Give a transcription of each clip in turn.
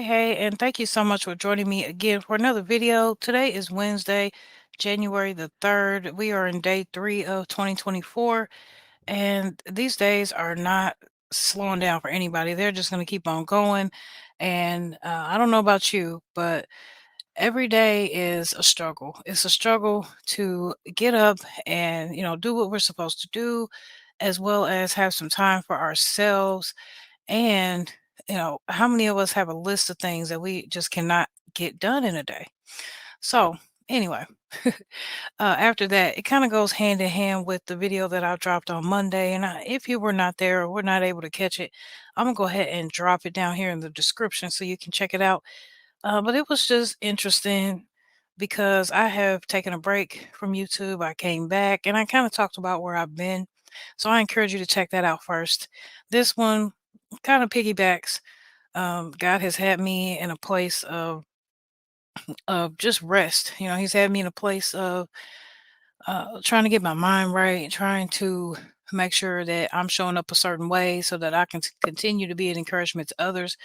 Hey, and thank you so much for joining me again for another video. Today is Wednesday, January the 3rd. We are in day three of 2024, and these days are not slowing down for anybody. They're just going to keep on going. And I don't know about you, but every day is a struggle. It's a struggle to get up and, do what we're supposed to do, as well as have some time for ourselves and, how many of us have a list of things that we just cannot get done in a day? So, anyway, after that, it kind of goes hand in hand with the video that I dropped on Monday. And if you were not there or were not able to catch it, I'm going to go ahead and drop it down here in the description so you can check it out. But it was just interesting because I have taken a break from YouTube. I came back and I kind of talked about where I've been. So I encourage you to check that out first. This one kind of piggybacks. God has had me in a place of just rest. He's had me in a place of trying to get my mind right, trying to make sure that I'm showing up a certain way so that I can continue to be an encouragement to others.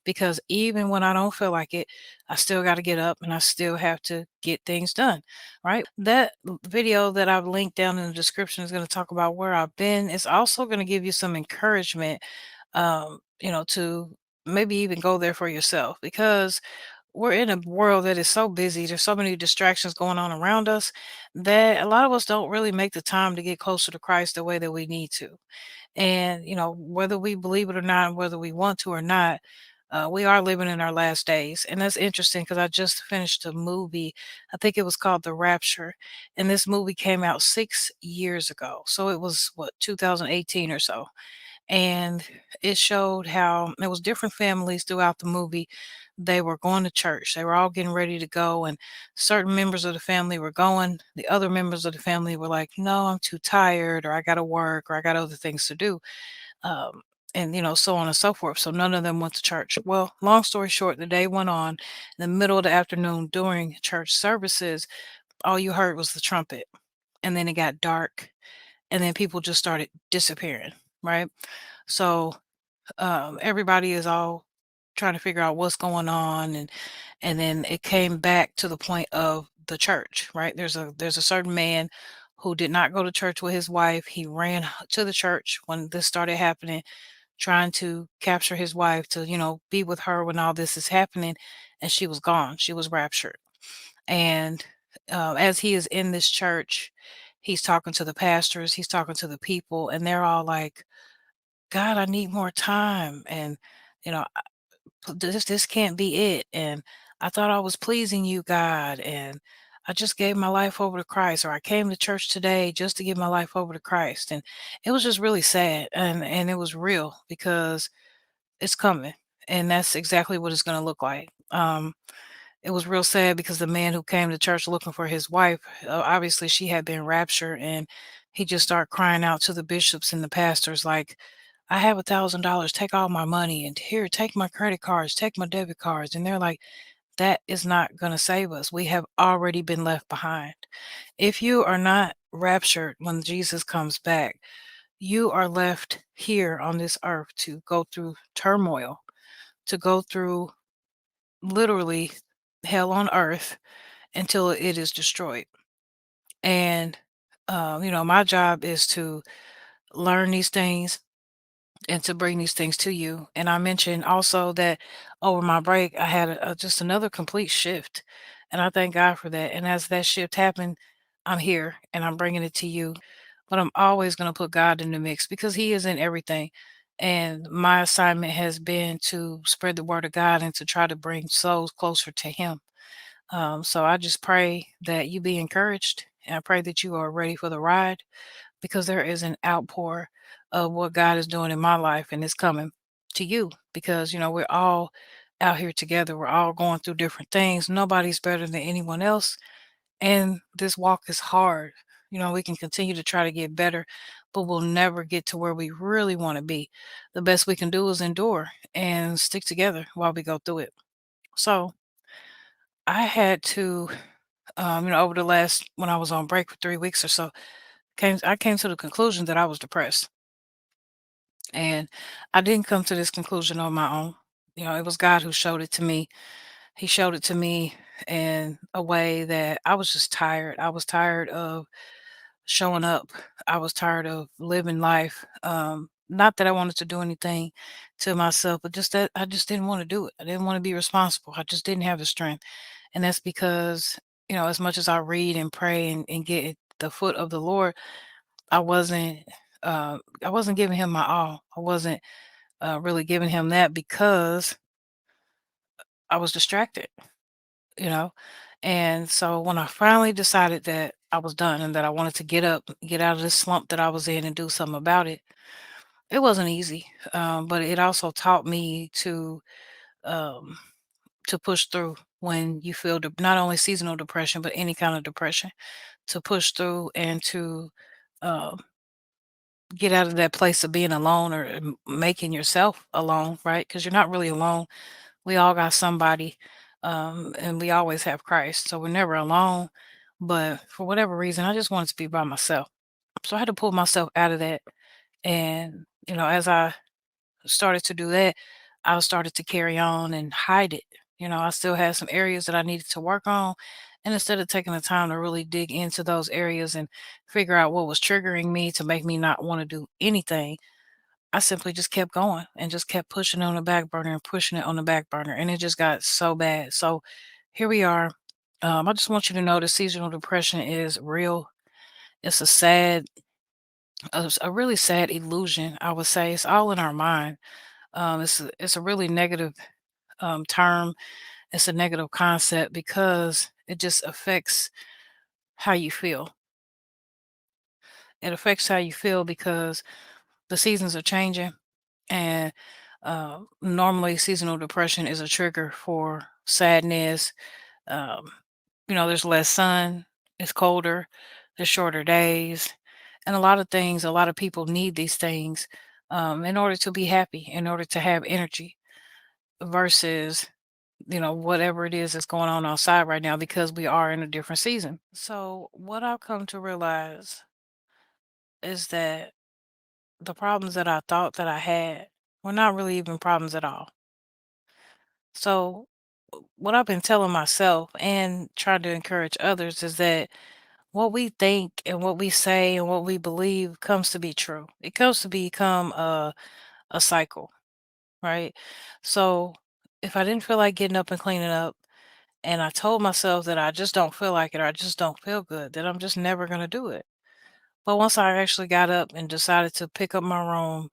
Because even when I don't feel like it, I still got to get up and I still have to get things done. Right. That video that I've linked down in the description is going to talk about where I've been. It's also going to give you some encouragement, to maybe even go there for yourself because we're in a world that is so busy. There's so many distractions going on around us that a lot of us don't really make the time to get closer to Christ the way that we need to. And, whether we believe it or not, whether we want to or not, we are living in our last days. And that's interesting because I just finished a movie. I think it was called The Rapture. And this movie came out 6 years ago. So it was, what, 2018 or so, and it showed how there was different families throughout the movie. They were going to church. They were all getting ready to go, and certain members of the family were going. The other members of the family were like, "No, I'm too tired, or I got to work, or I got other things to do." Um, and so on and so forth. So none of them went to church. Well, long story short, the day went on. In the middle of the afternoon during church services, all you heard was the trumpet, and then it got dark, and then people just started disappearing. Right. So everybody is all trying to figure out what's going on, and then it came back to the point of the church. Right, there's a certain man who did not go to church with his wife. He ran to the church when this started happening, trying to capture his wife to be with her when all this is happening, and she was gone. She was raptured. And as he is in this church, he's talking to the pastors, he's talking to the people, and they're all like, God, I need more time. And, you know, this can't be it. And I thought I was pleasing you, God. And I just gave my life over to Christ, or I came to church today just to give my life over to Christ. And it was just really sad. And it was real because it's coming. And that's exactly what it's going to look like. It was real sad because the man who came to church looking for his wife, obviously she had been raptured, and he just started crying out to the bishops and the pastors like, I have $1,000, take all my money, and here, take my credit cards, take my debit cards. And they're like, that is not going to save us. We have already been left behind. If you are not raptured when Jesus comes back, you are left here on this earth to go through turmoil, to go through literally hell on earth until it is destroyed. And, my job is to learn these things and to bring these things to you. And I mentioned also that over my break, I had just another complete shift. And I thank God for that. And as that shift happened, I'm here and I'm bringing it to you. But I'm always going to put God in the mix because He is in everything. And my assignment has been to spread the word of God and to try to bring souls closer to Him. So I just pray that you be encouraged, and I pray that you are ready for the ride because there is an outpour of what God is doing in my life, and it's coming to you because we're all out here together. We're all going through different things. Nobody's better than anyone else, and this walk is hard. We can continue to try to get better, but we'll never get to where we really want to be. The best we can do is endure and stick together while we go through it. So I had to over the last when I was on break for 3 weeks or so, I came to the conclusion that I was depressed. And I didn't come to this conclusion on my own. It was God who showed it to me. He showed it to me in a way that I was just tired. I was tired of showing up. I was tired of living life. Not that I wanted to do anything to myself, but just that I just didn't want to do it. I didn't want to be responsible. I just didn't have the strength. And that's because, as much as I read and pray and get at the foot of the Lord, I wasn't I wasn't giving him my all. I wasn't really giving him that because I was distracted, you know. And so when I finally decided that I was done and that I wanted to get up, get out of this slump that I was in and do something about it, it wasn't easy. But it also taught me um, to push through when you feel not only seasonal depression, but any kind of depression, to push through and to um, get out of that place of being alone or making yourself alone, right? Because you're not really alone. We all got somebody, and we always have Christ, so we're never alone. But for whatever reason, I just wanted to be by myself, so I had to pull myself out of that. And as I started to do that, I started to carry on and hide it. I still had some areas that I needed to work on, and instead of taking the time to really dig into those areas and figure out what was triggering me to make me not want to do anything, I simply just kept going and just kept pushing it on the back burner and pushing it on the back burner. And it just got so bad. So here we are. I just want you to know that seasonal depression is real. It's a really sad illusion, I would say. It's all in our mind. It's a really negative term. It's a negative concept because it just affects how you feel. It affects how you feel because the seasons are changing. And normally, seasonal depression is a trigger for sadness. Um, there's less sun, it's colder, there's shorter days, and a lot of things. A lot of people need these things in order to be happy, in order to have energy, versus whatever it is that's going on outside right now because we are in a different season. So, what I've come to realize is that the problems that I thought that I had were not really even problems at all. So, what I've been telling myself and trying to encourage others is that what we think and what we say and what we believe comes to be true. It comes to become a cycle, right? So, if I didn't feel like getting up and cleaning up, and I told myself that I just don't feel like it or I just don't feel good, then I'm just never going to do it. But once I actually got up and decided to pick up my room,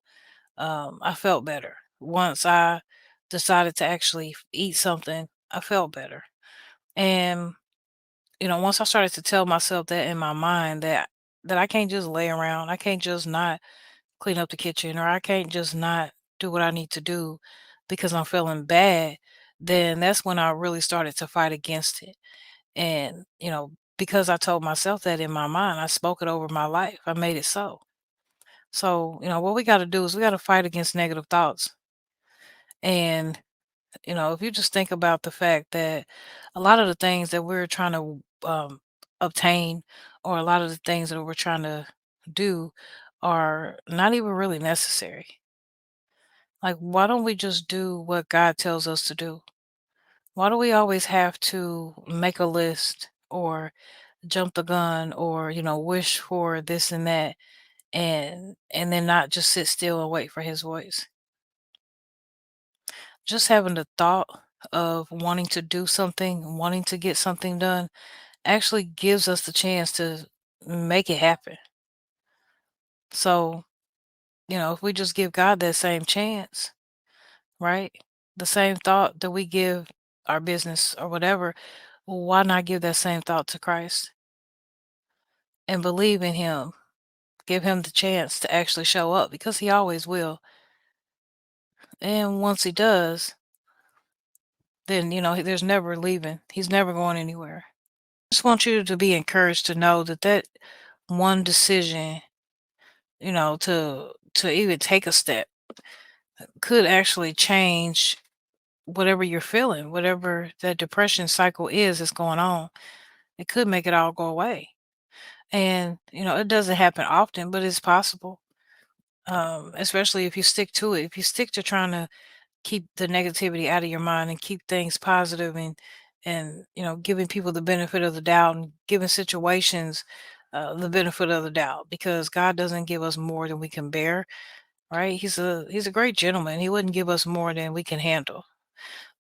I felt better. Once I decided to actually eat something, I felt better. And once I started to tell myself that in my mind that I can't just lay around, I can't just not clean up the kitchen, or I can't just not do what I need to do because I'm feeling bad, then that's when I really started to fight against it. And because I told myself that in my mind, I spoke it over my life. I made it so. So, what we got to do is we got to fight against negative thoughts. And if you just think about the fact that a lot of the things that we're trying to obtain, or a lot of the things that we're trying to do, are not even really necessary. Like, why don't we just do what God tells us to do? Why do we always have to make a list or jump the gun or, wish for this and that, and then not just sit still and wait for his voice? Just having the thought of wanting to do something, wanting to get something done, actually gives us the chance to make it happen. So, if we just give God that same chance, right? The same thought that we give our business or whatever, well, why not give that same thought to Christ and believe in Him? Give Him the chance to actually show up because He always will. And once He does, then, there's never leaving. He's never going anywhere. Just want you to be encouraged to know that one decision, to even take a step could actually change whatever you're feeling, whatever that depression cycle is that's going on. It could make it all go away. And, it doesn't happen often, but it's possible. Especially if you stick to it. If you stick to trying to keep the negativity out of your mind and keep things positive, and giving people the benefit of the doubt and giving situations the benefit of the doubt, because God doesn't give us more than we can bear, right? He's a great gentleman. He wouldn't give us more than we can handle,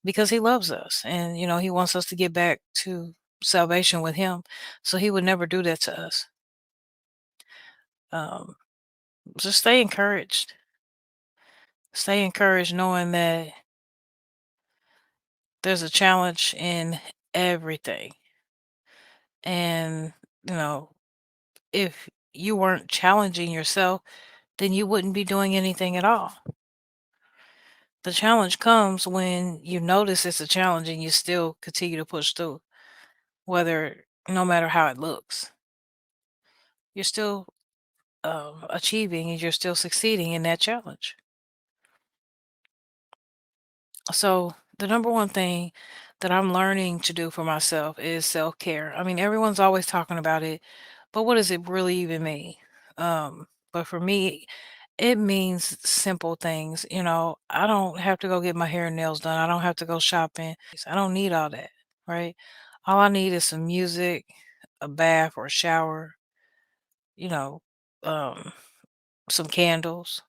because he loves us, and he wants us to get back to salvation with him. So he would never do that to us. um, just stay encouraged, knowing that there's a challenge in everything. And you know if you weren't challenging yourself, then you wouldn't be doing anything at all. The challenge comes when you notice it's a challenge and you still continue to push through, whether no matter how it looks. You're still achieving, and you're still succeeding in that challenge. So, the number one thing that I'm learning to do for myself is self care. I mean, everyone's always talking about it, but what does it really even mean? But for me, it means simple things. I don't have to go get my hair and nails done. I don't have to go shopping. I don't need all that, right? All I need is some music, a bath or a shower, you know, um, some candles,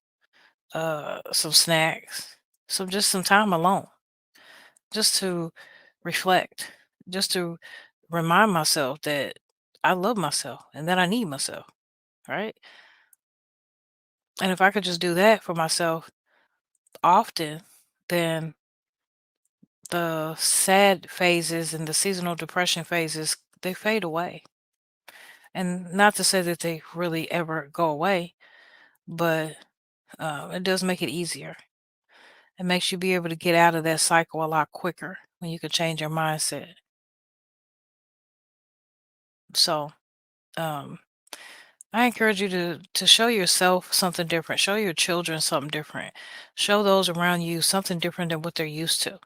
some snacks, some time alone, just to reflect, just to remind myself that I love myself and that I need myself, right? And if I could just do that for myself often, then the sad phases and the seasonal depression phases, they fade away. And not to say that they really ever go away, but it does make it easier. It makes you be able to get out of that cycle a lot quicker when you can change your mindset. So, um, I encourage you to show yourself something different. Show your children something different. Show those around you something different than what they're used to.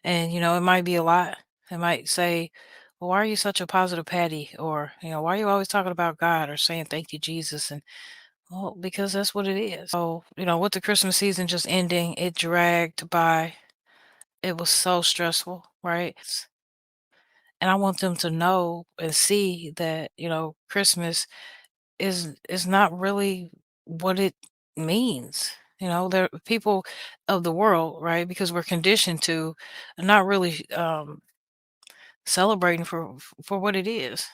And it might be a lot. It might say, "Well, why are you such a positive Patty?" Or "Why are you always talking about God or saying thank you, Jesus?" And well, because that's what it is. So with the Christmas season just ending, it dragged by. It was so stressful, right? And I want them to know and see that Christmas is not really what it means. There are people of the world, right? Because we're conditioned to not really celebrating for what it is.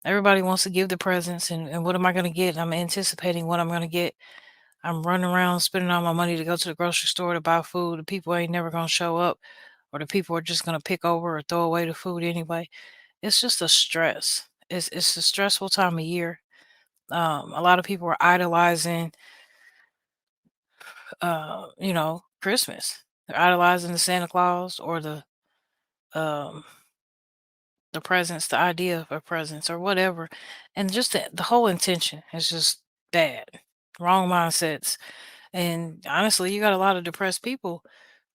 Everybody wants to give the presents, and what am I going to get? I'm anticipating what I'm going to get. I'm running around spending all my money to go to the grocery store to buy food. The people ain't never going to show up, or the people are just going to pick over or throw away the food anyway. It's just a stress. It's a stressful time of year. A lot of people are idolizing, Christmas. They're idolizing the Santa Claus, or um, the presents, the idea of a presents or whatever, and just the whole intention is just bad. Wrong mindsets, and honestly, you got a lot of depressed people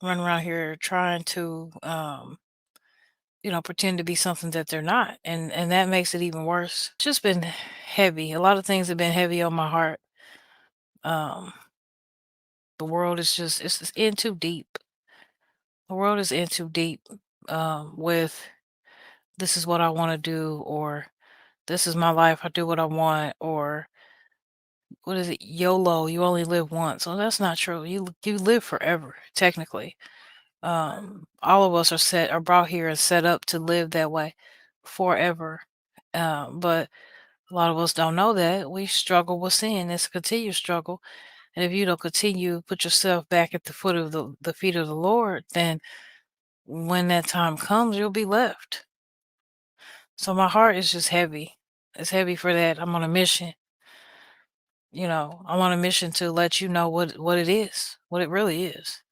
running around here trying to, pretend to be something that they're not, and that makes it even worse. It's just been heavy. A lot of things have been heavy on my heart. Um, the world is just in too deep. The world is in too deep, with this is what I want to do, or this is my life, I do what I want, or what is it, YOLO, you only live once. Well, that's not true. You live forever, technically. All of us are brought here and set up to live that way forever. But a lot of us don't know that. We struggle with sin. It's a continued struggle. And if you don't continue, put yourself back at the foot of the feet of the Lord, then when that time comes, you'll be left. So my heart is just heavy. It's heavy for that. I'm on a mission. I'm on a mission to let you know what it is, what it really is.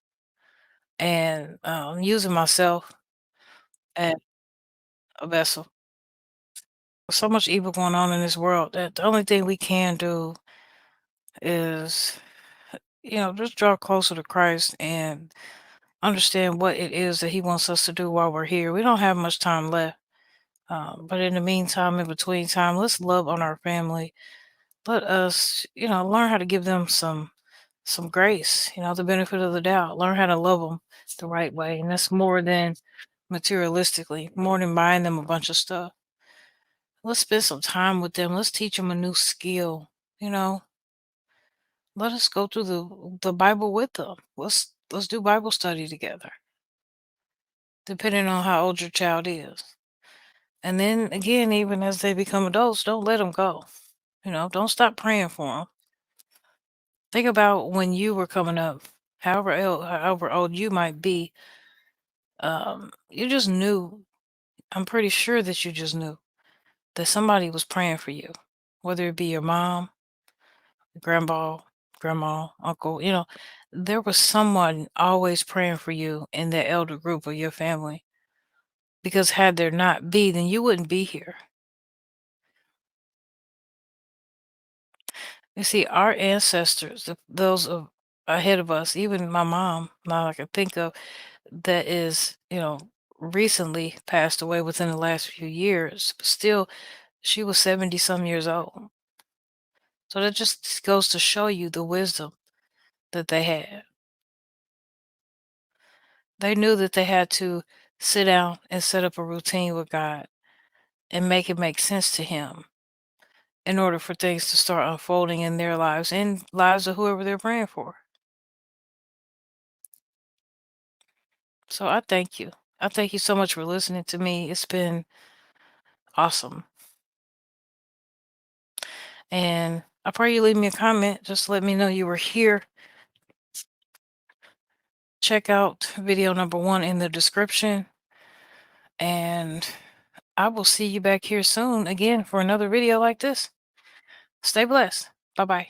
And using myself as a vessel. So much evil going on in this world that the only thing we can do is, just draw closer to Christ and understand what it is that He wants us to do while we're here. We don't have much time left. But in the meantime, in between time, let's love on our family. Let us, learn how to give them some grace, the benefit of the doubt. Learn how to love them the right way. And that's more than materialistically, more than buying them a bunch of stuff. Let's spend some time with them. Let's teach them a new skill. You know, let us go through the Bible with them. Let's do Bible study together, depending on how old your child is. And then again, even as they become adults, don't let them go. Don't stop praying for them. Think about when you were coming up, however old you might be. You just knew. I'm pretty sure that you just knew that somebody was praying for you, whether it be your mom, grandpa, grandma, uncle. There was someone always praying for you in the elder group of your family. Because had there not be, then you wouldn't be here. You see, our ancestors, those of ahead of us, even my mom, now I can think of, that is, recently passed away within the last few years, but still, she was 70 some years old. So that just goes to show you the wisdom that they had. They knew that they had to sit down and set up a routine with God and make it make sense to Him in order for things to start unfolding in their lives and lives of whoever they're praying for. So I thank you. I thank you so much for listening to me. It's been awesome. And I pray you leave me a comment. Just let me know you were here. Check out video number 1 in the description. And I will see you back here soon again for another video like this. Stay blessed. Bye bye.